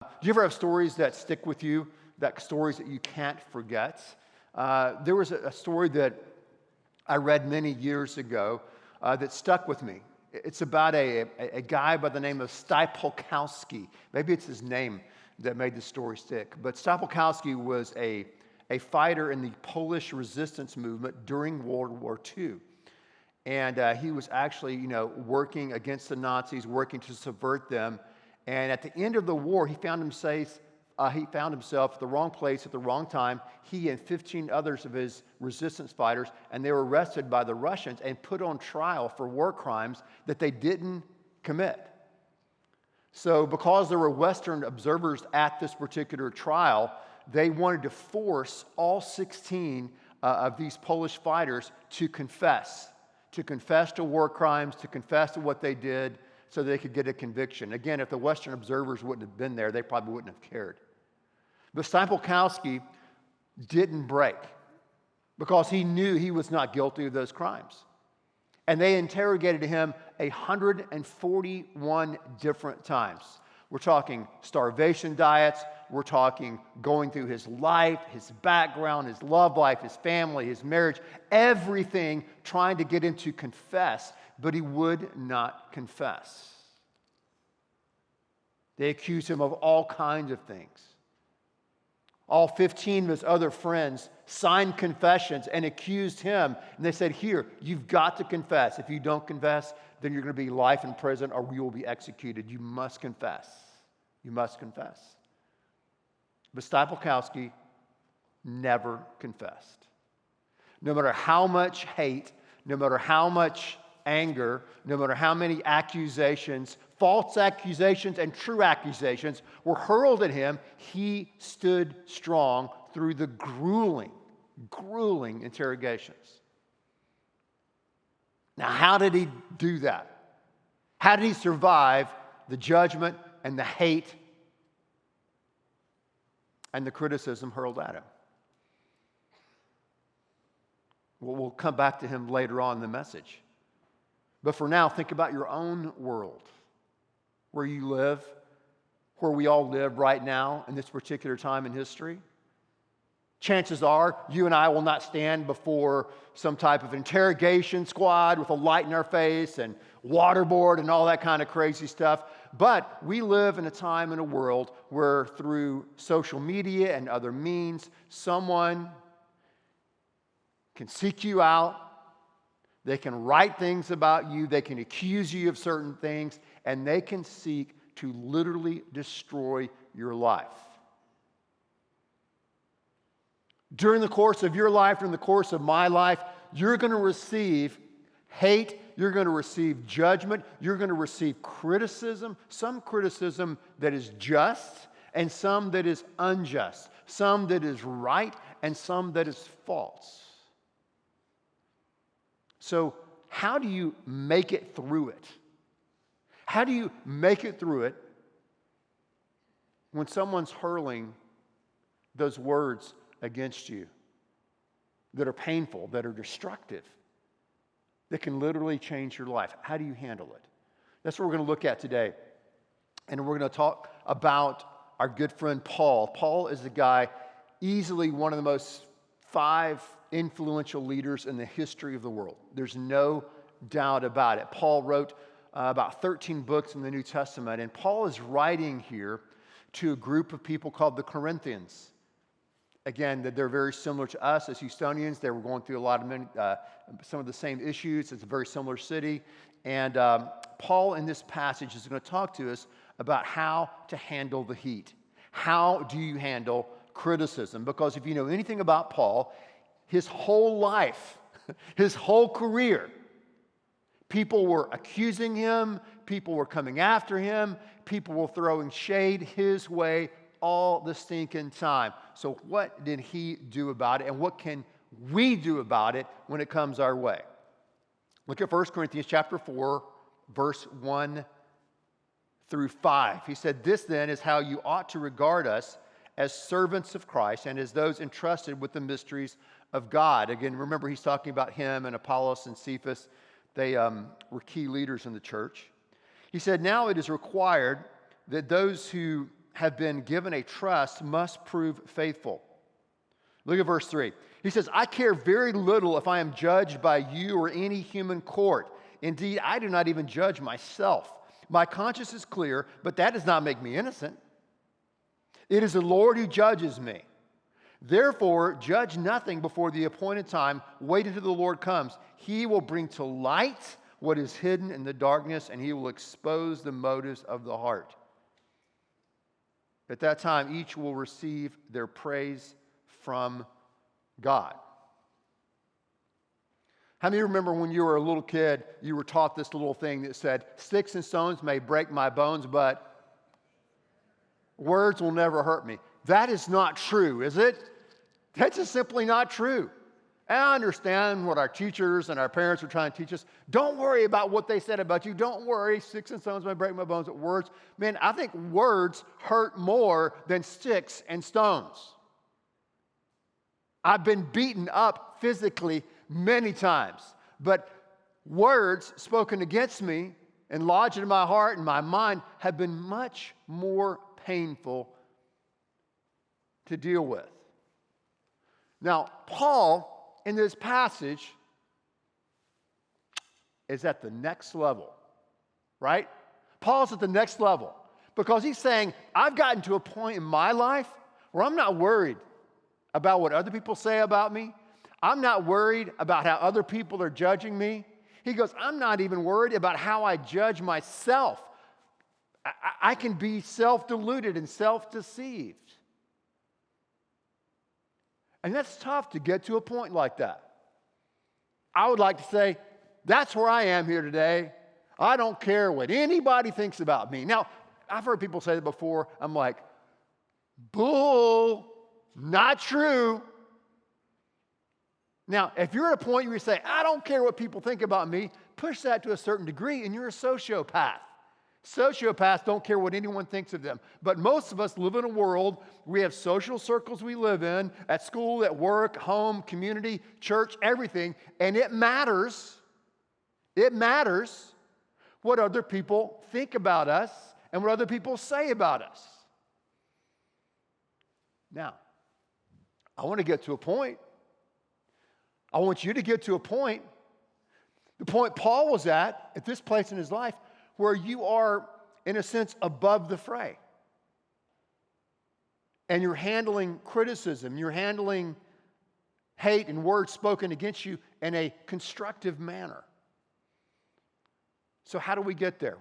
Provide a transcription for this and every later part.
Do you ever have stories that stick with you, that stories that you can't forget? There was a story that I read many years ago that stuck with me. It's about a guy by the name of Stypulkowski. Maybe it's his name that made the story stick. But Stypulkowski was a fighter in the Polish resistance movement during World War II. And he was actually, working against the Nazis, working to subvert them. And at the end of the war, he found himself at the wrong place at the wrong time. He and 15 others of his resistance fighters, and they were arrested by the Russians and put on trial for war crimes that they didn't commit. So because there were Western observers at this particular trial, they wanted to force all 16 of these Polish fighters to confess to war crimes, to confess to what they did, so they could get a conviction. Again, if the Western observers wouldn't have been there, they probably wouldn't have cared. But Stypulkowski didn't break because he knew he was not guilty of those crimes. And they interrogated him 141 different times. We're talking starvation diets. We're talking going through his life, his background, his love life, his family, his marriage, everything, trying to get him to confess, but he would not confess. They accused him of all kinds of things. All 15 of his other friends signed confessions and accused him. And they said, here, you've got to confess. If you don't confess, then you're going to be life in prison or you will be executed. You must confess. You must confess. But Stypulkowski never confessed. No matter how much hate, no matter how much anger, no matter how many accusations, false accusations and true accusations were hurled at him, he stood strong through the grueling interrogations. Now, how did he do that? How did he survive the judgment and the hate and the criticism hurled at him? Well, we'll come back to him later on in the message. But for now, think about your own world, where you live, where we all live right now in this particular time in history. Chances are you and I will not stand before some type of interrogation squad with a light in our face and waterboard and all that kind of crazy stuff. But we live in a time in a world where through social media and other means, someone can seek you out. They can write things about you. They can accuse you of certain things. And they can seek to literally destroy your life. During the course of your life, during the course of my life, you're going to receive hate. You're going to receive judgment. You're going to receive criticism. Some criticism that is just and some that is unjust. Some that is right and some that is false. So how do you make it through it? How do you make it through it when someone's hurling those words against you that are painful, that are destructive, that can literally change your life? How do you handle it? That's what we're going to look at today. And we're going to talk about our good friend Paul. Paul is the guy, easily one of the most 5 influential leaders in the history of the world. There's no doubt about it. Paul wrote about 13 books in the New Testament, and Paul is writing here to a group of people called the Corinthians. Again, that they're very similar to us as Houstonians. They were going through a lot of some of the same issues. It's a very similar city. And Paul, in this passage, is going to talk to us about how to handle the heat. How do you handle criticism? Because if you know anything about Paul, his whole life, his whole career, people were accusing him, people were coming after him, people were throwing shade his way all the stinking time. So what did he do about it, and what can we do about it when it comes our way? Look at 1 Corinthians chapter 4, verse 1 through 5. He said, "This then is how you ought to regard us as servants of Christ and as those entrusted with the mysteries of God." Again, remember he's talking about him and Apollos and Cephas. They were key leaders in the church. He said, "Now it is required that those who have been given a trust must prove faithful. Look at verse 3. He says, I care very little if I am judged by you or any human court. Indeed, I do not even judge myself. My conscience is clear, but that does not make me innocent. It is the Lord who judges me. Therefore, judge nothing before the appointed time. Wait until the Lord comes. He will bring to light what is hidden in the darkness, and he will expose the motives of the heart. At that time, each will receive their praise from God. How many remember when you were a little kid, you were taught this little thing that said, sticks and stones may break my bones, but words will never hurt me. That is not true, is it? That's just simply not true. And I understand what our teachers and our parents are trying to teach us. Don't worry about what they said about you. Don't worry, sticks and stones may break my bones, but words, man, I think words hurt more than sticks and stones. I've been beaten up physically many times, but words spoken against me and lodged in my heart and my mind have been much more painful to deal with. Now, Paul, in this passage, is at the next level, right? Paul's at the next level because he's saying, I've gotten to a point in my life where I'm not worried about what other people say about me. I'm not worried about how other people are judging me. He goes, I'm not even worried about how I judge myself. I can be self-deluded and self-deceived. And that's tough to get to a point like that. I would like to say, that's where I am here today. I don't care what anybody thinks about me. Now, I've heard people say that before. I'm like, bull, not true. Now, if you're at a point where you say, I don't care what people think about me, push that to a certain degree and you're a sociopath. Sociopaths don't care what anyone thinks of them. But most of us live in a world, we have social circles we live in, at school, at work, home, community, church, everything. And it matters what other people think about us and what other people say about us. Now, I want to get to a point. I want you to get to a point, the point Paul was at this place in his life, where you are, in a sense, above the fray. And you're handling criticism, you're handling hate and words spoken against you in a constructive manner. So how do we get there?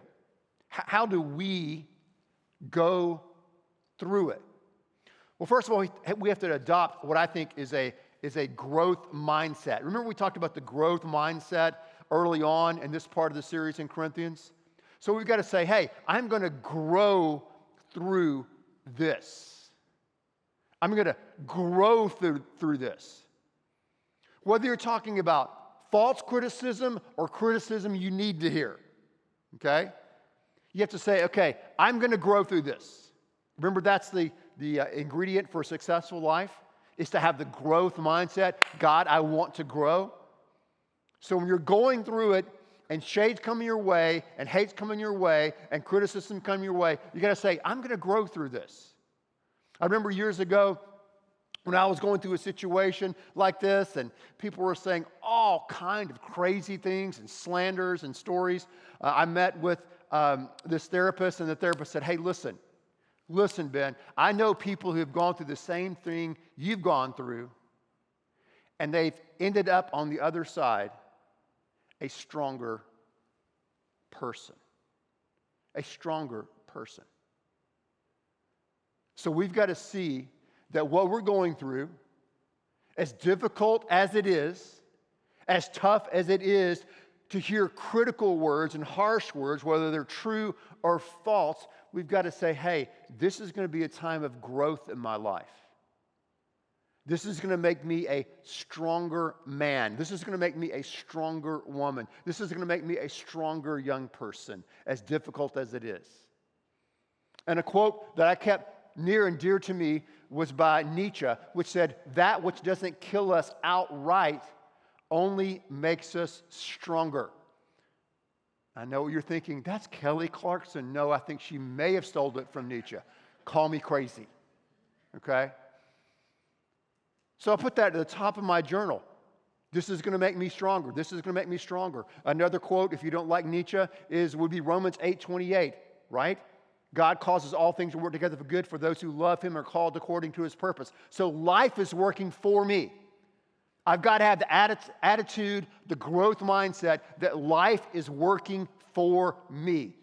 How do we go through it? Well, first of all, we have to adopt what I think is a growth mindset. Remember we talked about the growth mindset early on in this part of the series in Corinthians? So we've got to say, hey, I'm going to grow through this. I'm going to grow through this. Whether you're talking about false criticism or criticism you need to hear, okay? You have to say, okay, I'm going to grow through this. Remember, that's the ingredient for a successful life, is to have the growth mindset. God, I want to grow. So when you're going through it, and shades coming your way, and hate's coming your way, and criticism coming your way, you got to say, I'm going to grow through this. I remember years ago when I was going through a situation like this, and people were saying all kind of crazy things and slanders and stories. I met with this therapist, and the therapist said, hey, listen, Ben, I know people who have gone through the same thing you've gone through, and they've ended up on the other side a stronger person. A stronger person. So we've got to see that what we're going through, as difficult as it is, as tough as it is to hear critical words and harsh words, whether they're true or false, we've got to say, hey, this is going to be a time of growth in my life. This is going to make me a stronger man. This is going to make me a stronger woman. This is going to make me a stronger young person, as difficult as it is. And a quote that I kept near and dear to me was by Nietzsche, which said, that which doesn't kill us outright only makes us stronger. I know what you're thinking, that's Kelly Clarkson. No, I think she may have stole it from Nietzsche. call me crazy. Okay? So I put that at the top of my journal. This is going to make me stronger. This is going to make me stronger. Another quote, if you don't like Nietzsche, would be Romans 8:28, right? God causes all things to work together for good for those who love him and are called according to his purpose. So life is working for me. I've got to have the attitude, the growth mindset that life is working for me.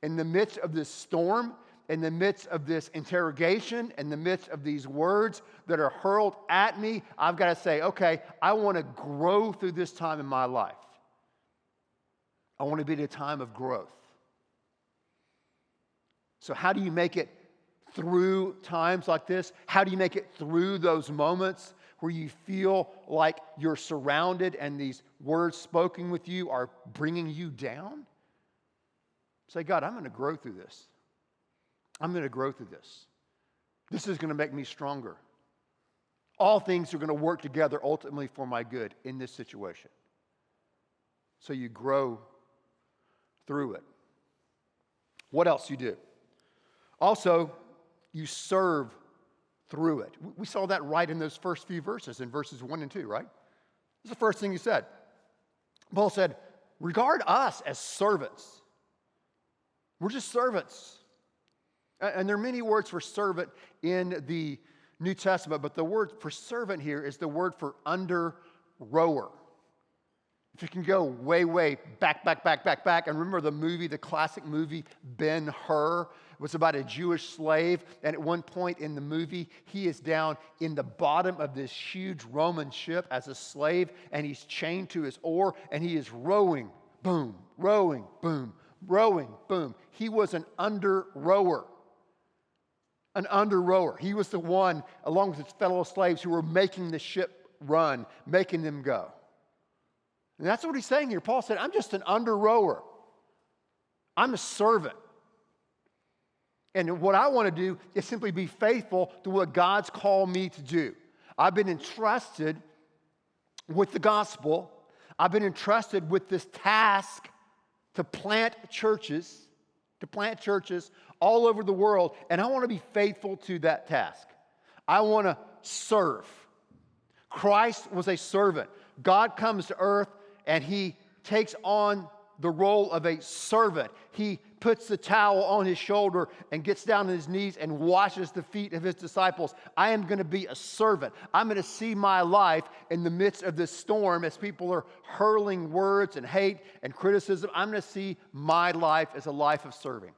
In the midst of this storm, in the midst of this interrogation, in the midst of these words that are hurled at me, I've got to say, okay, I want to grow through this time in my life. I want to be at a time of growth. So how do you make it through times like this? How do you make it through those moments where you feel like you're surrounded and these words spoken with you are bringing you down? Say, God, I'm going to grow through this. I'm going to grow through this. This is going to make me stronger. All things are going to work together ultimately for my good in this situation. So you grow through it. What else you do? Also, you serve through it. We saw that right in those first few verses, in verses 1 and 2, right? That's the first thing he said. Paul said, regard us as servants. We're just servants. And there are many words for servant in the New Testament, but the word for servant here is the word for under rower. If you can go way, way back, and remember the movie, the classic movie, Ben-Hur, was about a Jewish slave, and at one point in the movie, he is down in the bottom of this huge Roman ship as a slave, and he's chained to his oar, and he is rowing, boom, rowing, boom, rowing, boom. He was an under rower. An under rower. He was the one, along with his fellow slaves, who were making the ship run, making them go. And that's what he's saying here. Paul said, I'm just an under rower. I'm a servant. And what I want to do is simply be faithful to what God's called me to do. I've been entrusted with the gospel. I've been entrusted with this task to plant churches all over the world, and I want to be faithful to that task. I want to serve. Christ was a servant. God comes to earth, and he takes on the role of a servant. He puts the towel on his shoulder and gets down on his knees and washes the feet of his disciples. I am going to be a servant. I'm going to see my life in the midst of this storm as people are hurling words and hate and criticism. I'm going to see my life as a life of serving.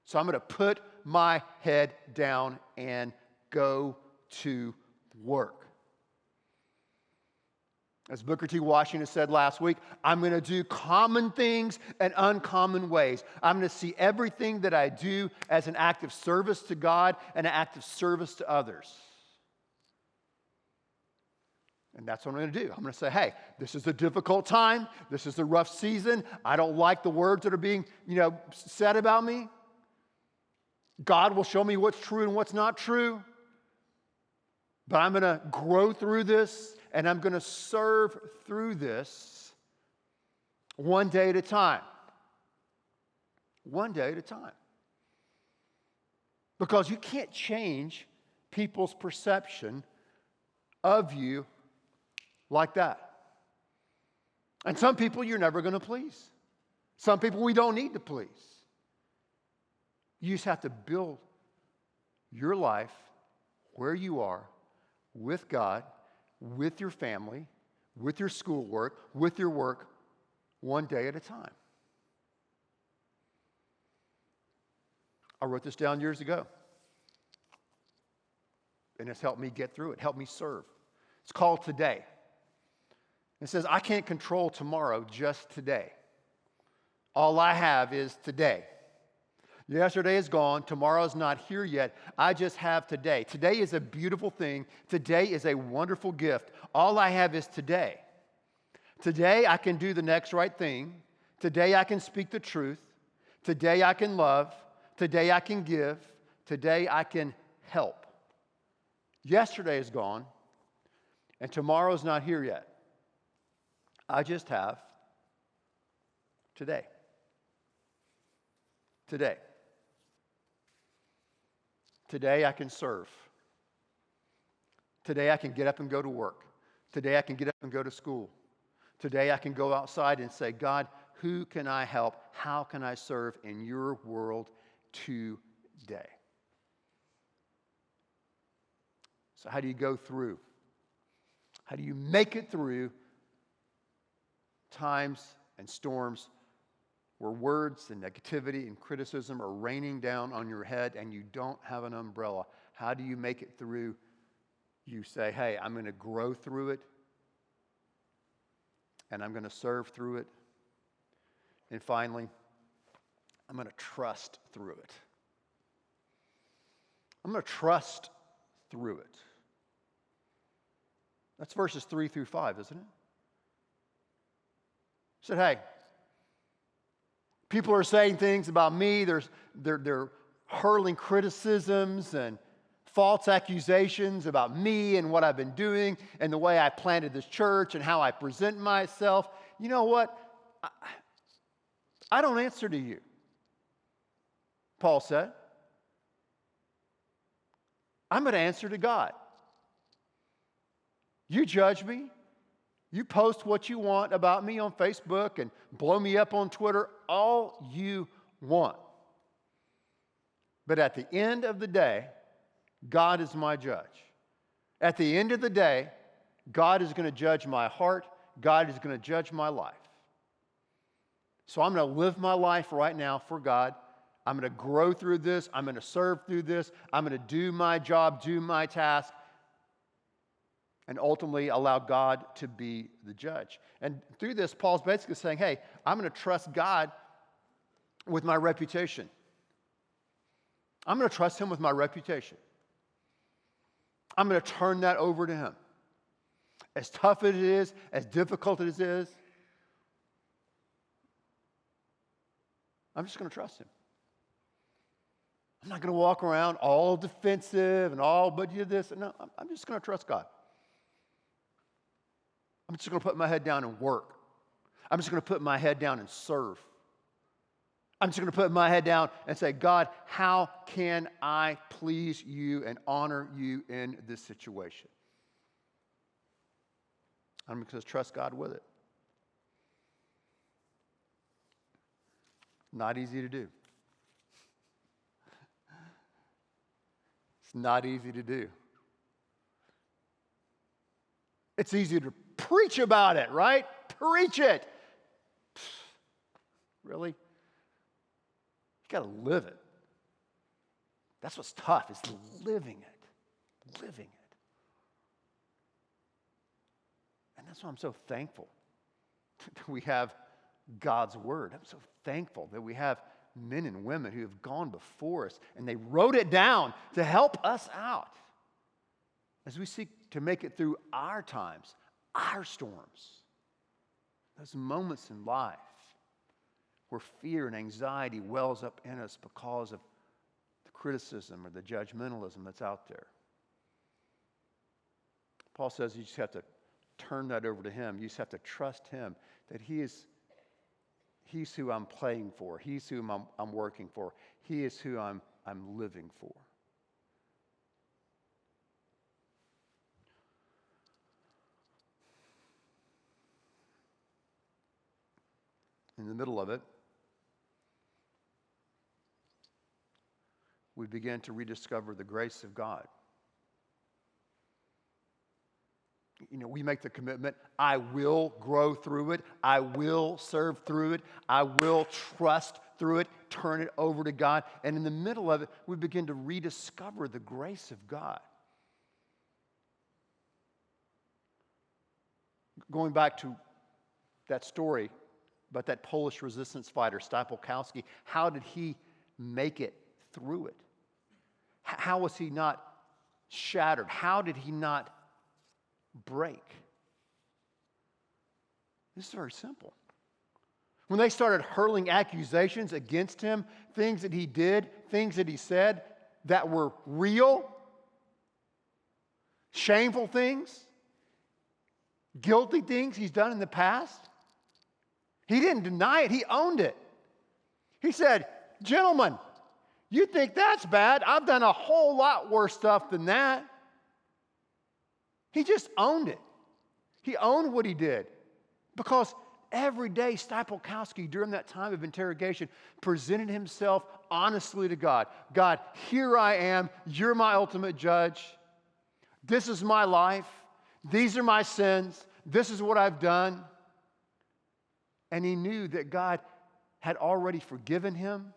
So I'm going to put my head down and go to work. As Booker T. Washington said last week, I'm going to do common things in uncommon ways. I'm going to see everything that I do as an act of service to God and an act of service to others. And that's what I'm going to do. I'm going to say, hey, this is a difficult time. This is a rough season. I don't like the words that are being, said about me. God will show me what's true and what's not true. But I'm going to grow through this, and I'm going to serve through this one day at a time. One day at a time. Because you can't change people's perception of you like that. And some people you're never going to please. Some people we don't need to please. You just have to build your life where you are with God, with your family, with your schoolwork, with your work, one day at a time. I wrote this down years ago, and it's helped me get through it, helped me serve. It's called Today. It says, I can't control tomorrow, just today. All I have is today. Yesterday is gone. Tomorrow's not here yet. I just have today. Today is a beautiful thing. Today is a wonderful gift. All I have is today. Today I can do the next right thing. Today I can speak the truth. Today I can love. Today I can give. Today I can help. Yesterday is gone, and tomorrow's not here yet. I just have today. Today. Today I can serve. Today I can get up and go to work. Today I can get up and go to school. Today I can go outside and say, God, who can I help? How can I serve in your world today? So how do you go through? How do you make it through times and storms where words and negativity and criticism are raining down on your head and you don't have an umbrella? How do you make it through? You say, hey, I'm going to grow through it, and I'm going to serve through it. And finally, I'm going to trust through it. I'm going to trust through it. That's verses 3 through 5, isn't it? He said, hey, people are saying things about me. They're hurling criticisms and false accusations about me and what I've been doing and the way I planted this church and how I present myself. You know what? I don't answer to you, Paul said. I'm going to answer to God. You judge me. You post what you want about me on Facebook and blow me up on Twitter, all you want. But at the end of the day, God is my judge. At the end of the day, God is going to judge my heart. God is going to judge my life. So I'm going to live my life right now for God. I'm going to grow through this. I'm going to serve through this. I'm going to do my job, do my task, and ultimately allow God to be the judge. And through this, Paul's basically saying, hey, I'm going to trust God with my reputation. I'm going to trust him with my reputation. I'm going to turn that over to him. As tough as it is, as difficult as it is, I'm just going to trust him. I'm not going to walk around all defensive and all, but you this. No, I'm just going to trust God. I'm just going to put my head down and work. I'm just going to put my head down and serve. I'm just going to put my head down and say, God, how can I please you and honor you in this situation? I'm going to trust God with it. Not easy to do. It's not easy to do. It's easy to preach about it, right? Preach it. Really? You got to live it. That's what's tough, is living it. Living it. And that's why I'm so thankful that we have God's word. I'm so thankful that we have men and women who have gone before us and they wrote it down to help us out as we seek to make it through our times, our storms, those moments in life where fear and anxiety wells up in us because of the criticism or the judgmentalism that's out there. Paul says you just have to turn that over to him. You just have to trust him that he's who I'm playing for. He's who I'm working for. He is who I'm living for. In the middle of it, we begin to rediscover the grace of God. You know, we make the commitment, I will grow through it. I will serve through it. I will trust through it, turn it over to God. And in the middle of it, we begin to rediscover the grace of God. Going back to that story about that Polish resistance fighter, Stypułkowski, how did he make it through it? How was he not shattered? How did he not break? This is very simple. When they started hurling accusations against him, things that he did, things that he said that were real, shameful things, guilty things he's done in the past, he didn't deny it, he owned it. He said, gentlemen, You think that's bad? I've done a whole lot worse stuff than that. He just owned it. He owned what he did. Because every day, Stapelkowski, during that time of interrogation, presented himself honestly to God. God, here I am. You're my ultimate judge. This is my life. These are my sins. This is what I've done. And he knew that God had already forgiven him,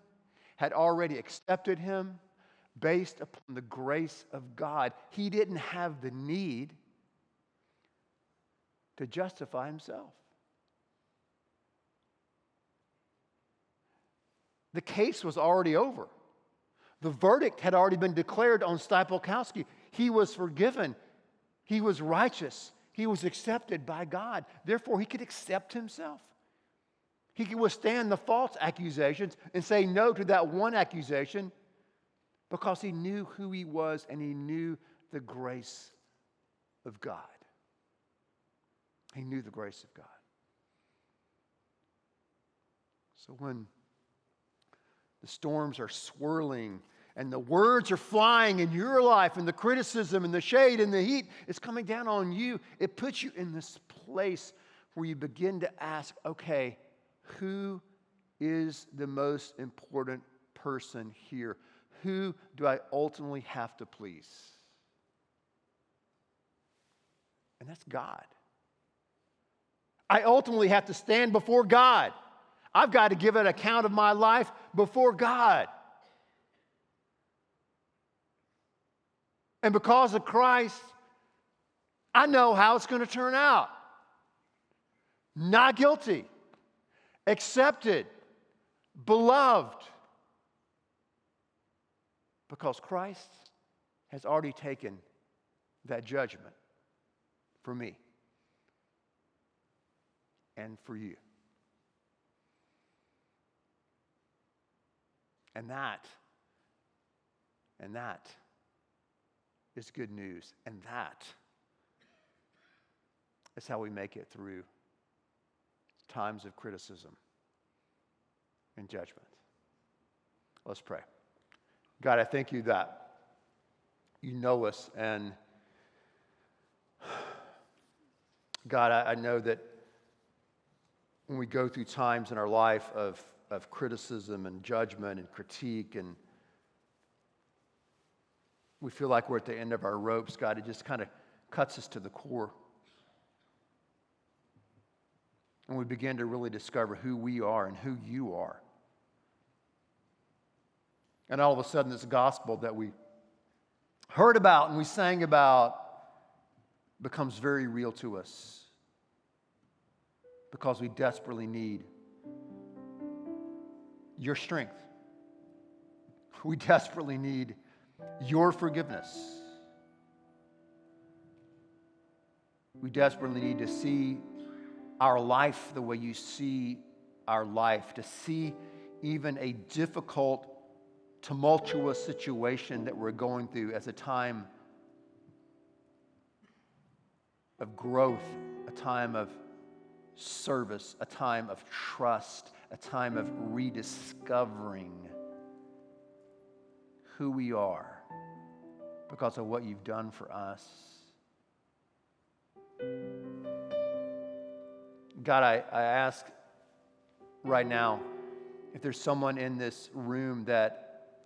had already accepted him based upon the grace of God. He didn't have the need to justify himself. The case was already over. The verdict had already been declared on Stapelkowski. He was forgiven. He was righteous. He was accepted by God. Therefore, he could accept himself. He could withstand the false accusations and say no to that one accusation because he knew who he was and he knew the grace of God. He knew the grace of God. So when the storms are swirling and the words are flying in your life and the criticism and the shade and the heat is coming down on you, it puts you in this place where you begin to ask, okay, who is the most important person here? Who do I ultimately have to please? And that's God. I ultimately have to stand before God. I've got to give an account of my life before God. And because of Christ, I know how it's going to turn out. Not guilty. Accepted. Beloved. Because Christ has already taken that judgment for me and for you. And that is good news. And that is how we make it through times of criticism and judgment. Let's pray. God, I thank you that you know us. And God, I know that when we go through times in our life of criticism and judgment and critique, and we feel like we're at the end of our ropes, God, it just kind of cuts us to the core. And we begin to really discover who we are and who you are. And all of a sudden, this gospel that we heard about and we sang about becomes very real to us because we desperately need your strength. We desperately need your forgiveness. We desperately need to see our life the way you see our life, to see even a difficult, tumultuous situation that we're going through as a time of growth, a time of service, a time of trust, a time of rediscovering who we are because of what you've done for us. God, I ask right now if there's someone in this room that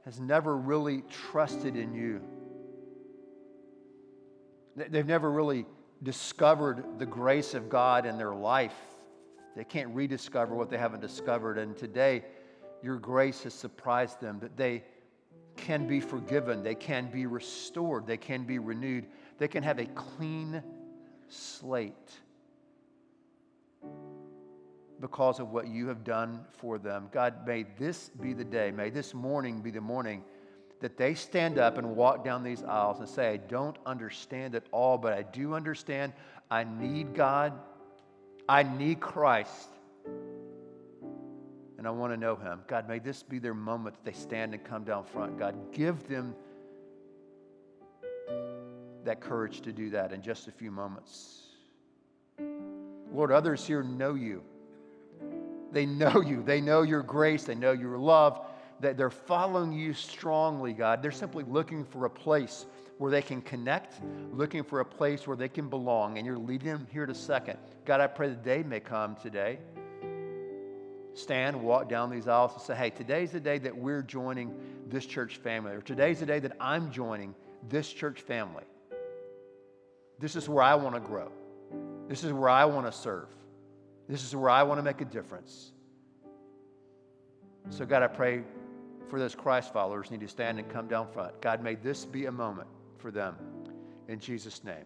has never really trusted in you. They've never really discovered the grace of God in their life. They can't rediscover what they haven't discovered. And today, your grace has surprised them, that they can be forgiven, they can be restored, they can be renewed, they can have a clean slate because of what you have done for them. God, may this be the day, may this morning be the morning that they stand up and walk down these aisles and say, I don't understand it all, but I do understand I need God. I need Christ. And I want to know him. God, may this be their moment that they stand and come down front. God, give them that courage to do that in just a few moments. Lord, others here know you. They know you. They know your grace. They know your love. that they're following you strongly, God. They're simply looking for a place where they can connect, looking for a place where they can belong, and you're leading them here to second. God, I pray that they may come today, stand, walk down these aisles and say, hey, today's the day that we're joining this church family, or today's the day that I'm joining this church family. This is where I want to grow. This is where I want to serve. This is where I want to make a difference. So God, I pray for those Christ followers who need to stand and come down front. God, may this be a moment for them. In Jesus' name.